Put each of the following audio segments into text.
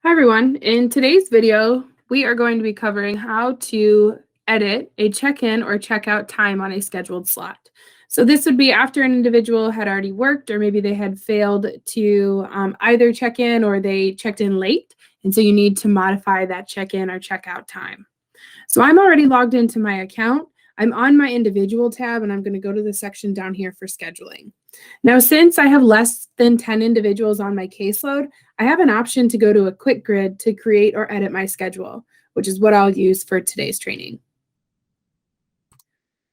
Hi everyone. In today's video, we are going to be covering how to edit a check-in or check-out time on a scheduled slot. So this would be after an individual had already worked, or maybe they had failed to either check in or they checked in late. And so you need to modify that check-in or check-out time. So I'm already logged into my account. I'm on my individual tab, and I'm going to go to the section down here for scheduling. Now, since I have less than 10 individuals on my caseload, I have an option to go to a quick grid to create or edit my schedule, which is what I'll use for today's training.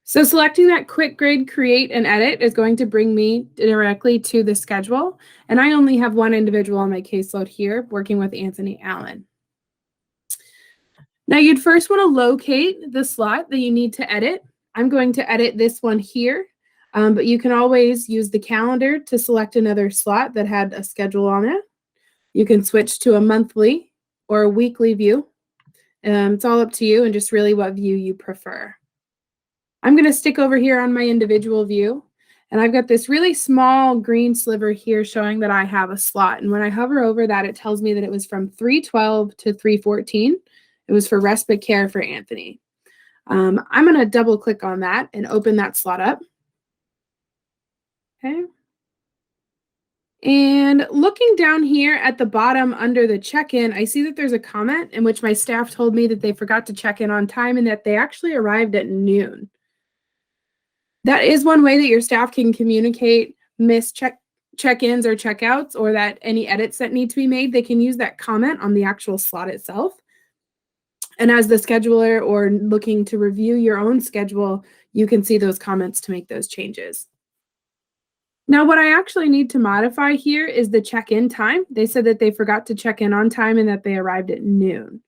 So selecting that quick grid, create and edit is going to bring me directly to the schedule. And I only have one individual on my caseload here working with Anthony Allen. Now you'd first want to locate the slot that you need to edit. I'm going to edit this one here, but you can always use the calendar to select another slot that had a schedule on it. You can switch to a monthly or a weekly view. It's all up to you and just really what view you prefer. I'm going to stick over here on my individual view, and I've got this really small green sliver here showing that I have a slot. And when I hover over that, it tells me that it was from 3:12 to 3:14. It was for respite care for Anthony. I'm going to double click on that and open that slot up. Okay. And looking down here at the bottom under the check-in, I see that there's a comment in which my staff told me that they forgot to check in on time and that they actually arrived at noon. That is one way that your staff can communicate missed check-ins or checkouts, or that any edits that need to be made. They can use that comment on the actual slot itself. And as the scheduler or looking to review your own schedule, you can see those comments to make those changes. Now, what I actually need to modify here is the check-in time. They said that they forgot to check in on time and that they arrived at noon.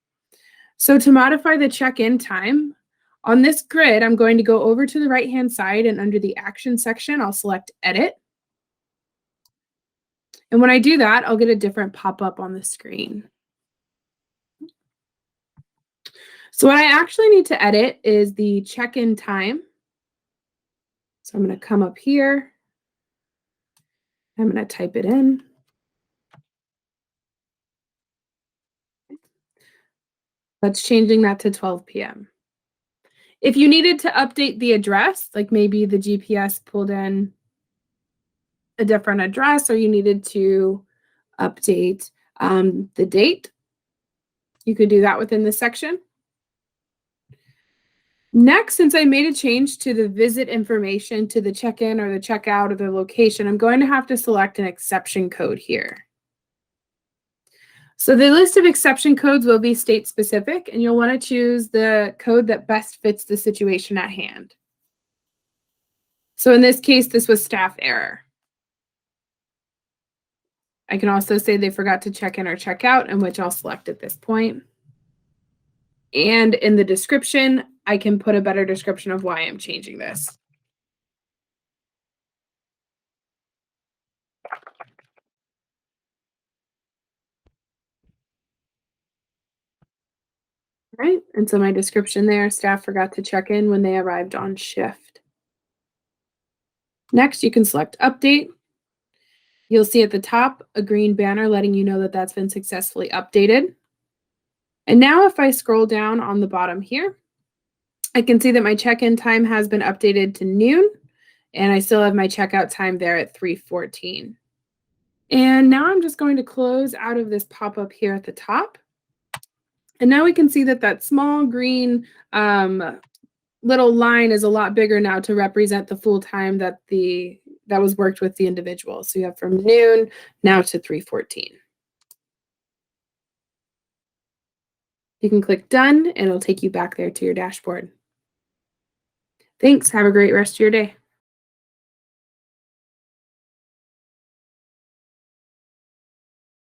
So to modify the check-in time, on this grid, I'm going to go over to the right-hand side, and under the action section, I'll select Edit. And when I do that, I'll get a different pop-up on the screen. So what I actually need to edit is the check-in time. So I'm going to come up here. I'm going to type it in. That's changing that to 12 p.m. If you needed to update the address, like maybe the GPS pulled in a different address, or you needed to update the date, you could do that within the section. Next, since I made a change to the visit information to the check-in or the checkout or the location, I'm going to have to select an exception code here. So the list of exception codes will be state specific, and you'll want to choose the code that best fits the situation at hand. So in this case, this was staff error. I can also say they forgot to check in or check out, and which I'll select at this point. And in the description, I can put a better description of why I'm changing this. All right, and so my description there, staff forgot to check in when they arrived on shift. Next, you can select Update. You'll see at the top a green banner letting you know that that's been successfully updated. And now if I scroll down on the bottom here, I can see that my check-in time has been updated to noon, and I still have my checkout time there at 3:14. And now I'm just going to close out of this pop-up here at the top. And now we can see that that small green little line is a lot bigger now to represent the full time that was worked with the individual. So you have from noon now to 3:14. You can click Done, and it'll take you back there to your dashboard. Thanks. Have a great rest of your day.